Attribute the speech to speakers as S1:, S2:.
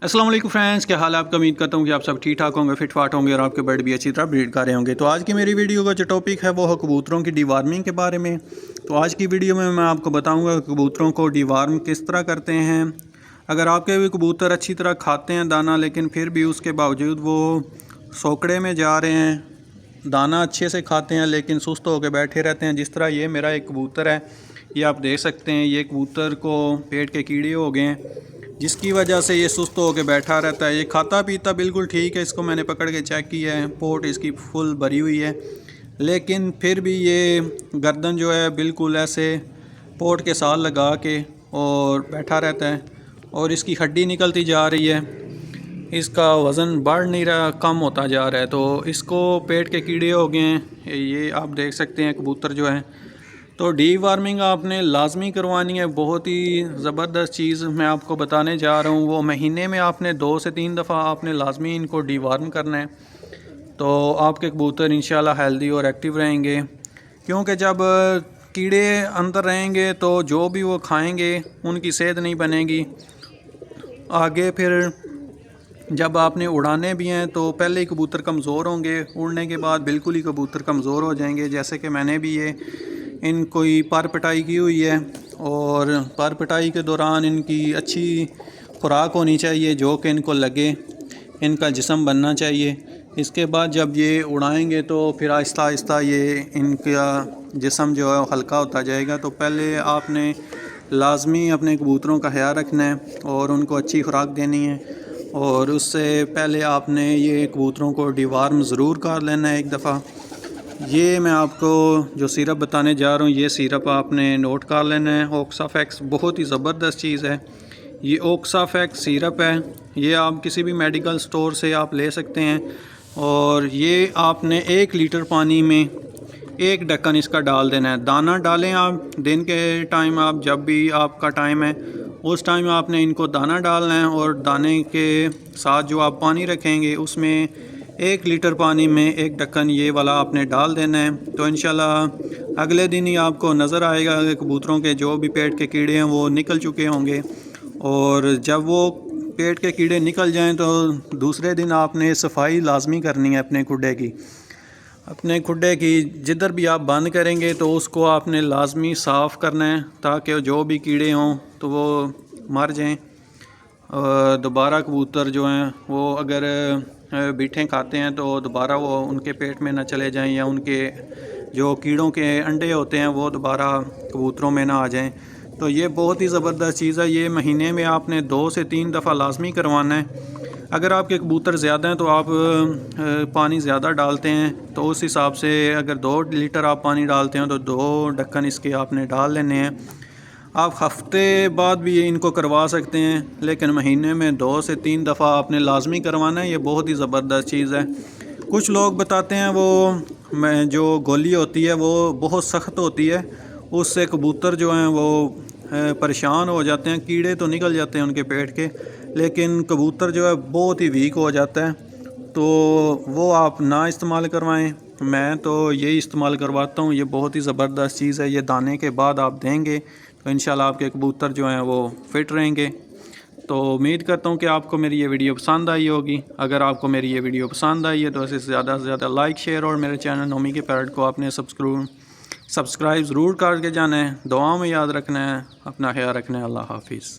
S1: अस्सलाम वालेकुम फ्रेंड्स, क्या हाल है आपका। उम्मीद करता हूँ कि आप सब ठीक ठाक होंगे, फिट फाट होंगे और आपके बर्ड भी अच्छी तरह ब्रीड कर रहे होंगे। तो आज की मेरी वीडियो का जो टॉपिक है वो है कबूतरों की डीवार्मिंग के बारे में। तो आज की वीडियो में मैं आपको बताऊंगा कबूतरों को डीवार्म किस तरह करते हैं। अगर आपके भी कबूतर अच्छी तरह खाते हैं दाना, लेकिन फिर भी उसके बावजूद वो सोकड़े में जा रहे हैं, दाना अच्छे से खाते हैं लेकिन सुस्त होकर बैठे रहते हैं। जिस तरह ये मेरा एक कबूतर है, ये आप देख सकते हैं, ये कबूतर को पेट के कीड़े हो गए हैं जिसकी वजह से ये सुस्त होकर बैठा रहता है। ये खाता पीता बिल्कुल ठीक है, इसको मैंने पकड़ के चेक किया है, पोट इसकी फुल भरी हुई है, लेकिन फिर भी ये गर्दन जो है बिल्कुल ऐसे पोट के साथ लगा के और बैठा रहता है और इसकी हड्डी निकलती जा रही है, इसका वज़न बढ़ नहीं रहा, कम होता जा रहा है। तो इसको पेट के कीड़े हो गए हैं, ये आप देख सकते हैं कबूतर जो है। तो डीवार्मिंग आपने लाजमी करवानी है, बहुत ही ज़बरदस्त चीज़ मैं आपको बताने जा रहा हूँ। वो महीने में आपने 2 से 3 दफ़ा आपने लाजमी इनको डीवार्म करना है, तो आपके कबूतर इंशाल्लाह हेल्दी और एक्टिव रहेंगे। क्योंकि जब कीड़े अंदर रहेंगे तो जो भी वो खाएंगे उनकी सेहत नहीं बनेगी आगे। फिर जब आपने उड़ाने भी हैं तो पहले ही कबूतर कमज़ोर होंगे, उड़ने के बाद बिल्कुल ही कबूतर कमज़ोर हो जाएंगे। जैसे कि मैंने भी ये इनकोई पर पिटाई की हुई है और पर पिटाई के दौरान इनकी अच्छी खुराक होनी चाहिए जो कि इनको लगे, इनका जिस्म बनना चाहिए। इसके बाद जब ये उड़ाएंगे तो फिर आहिस्ता आहिस्ता ये इनका जिस्म जो है हल्का होता जाएगा। तो पहले आपने लाजमी अपने कबूतरों का ख्याल रखना है और उनको अच्छी खुराक देनी है, और उससे पहले आपने ये कबूतरों को डीवार्म ज़रूर कर लेना है एक दफ़ा। ये मैं आपको जो सिरप बताने जा रहा हूँ, ये सिरप आपने नोट कर लेना है। ओक्साफेक्स बहुत ही ज़बरदस्त चीज़ है। ये ओक्साफेक्स सिरप है, ये आप किसी भी मेडिकल स्टोर से आप ले सकते हैं। और ये आपने 1 लीटर पानी में 1 ढक्कन इसका डाल देना है। दाना डालें आप दिन के टाइम, आप जब भी आपका टाइम है उस टाइम आपने इनको दाना डालना है, और दाने के साथ जो आप पानी रखेंगे उसमें 1 लीटर पानी में 1 ढक्कन ये वाला आपने डाल देना है। तो इंशाल्लाह अगले दिन ही आपको नज़र आएगा कि कबूतरों के जो भी पेट के कीड़े हैं वो निकल चुके होंगे। और जब वो पेट के कीड़े निकल जाएं तो दूसरे दिन आपने सफाई लाजमी करनी है अपने खुडे की। अपने खुडे की जिधर भी आप बंद करेंगे तो उसको आपने लाजमी साफ़ करना है, ताकि जो भी कीड़े हों तो वो मर जाएं। दोबारा कबूतर जो हैं वो अगर बीठें खाते हैं तो दोबारा वो उनके पेट में ना चले जाएं, या उनके जो कीड़ों के अंडे होते हैं वो दोबारा कबूतरों में ना आ जाएं। तो ये बहुत ही ज़बरदस्त चीज़ है। ये महीने में आपने 2 से 3 दफ़ा लाजमी करवाना है। अगर आपके कबूतर ज़्यादा हैं तो आप पानी ज़्यादा डालते हैं, तो उस हिसाब से अगर 2 लीटर आप पानी डालते हैं तो 2 ढक्कन इसके आपने डाल लेने हैं। आप हफ्ते बाद भी इनको करवा सकते हैं, लेकिन महीने में 2 से 3 दफ़ा आपने लाजमी करवाना है। ये बहुत ही ज़बरदस्त चीज़ है। कुछ लोग बताते हैं वो जो गोली होती है वो बहुत सख्त होती है, उससे कबूतर जो हैं वो परेशान हो जाते हैं, कीड़े तो निकल जाते हैं उनके पेट के, लेकिन कबूतर जो है बहुत ही वीक हो जाता है। तो वो आप ना इस्तेमाल करवाएं, मैं तो यही इस्तेमाल करवाता हूँ। ये बहुत ही ज़बरदस्त चीज़ है। ये दाने के बाद आप देंगे तो इंशाल्लाह आपके कबूतर जो हैं वो फिट रहेंगे। तो उम्मीद करता हूँ कि आपको मेरी ये वीडियो पसंद आई होगी। अगर आपको मेरी ये वीडियो पसंद आई है तो इसे ज़्यादा से ज़्यादा लाइक शेयर, और मेरे चैनल नोमी के पैरट को आपने सब्सक्राइब ज़रूर करके जाना है। दुआओं में याद रखना है, अपना ख्याल रखना है। अल्लाह हाफिज़।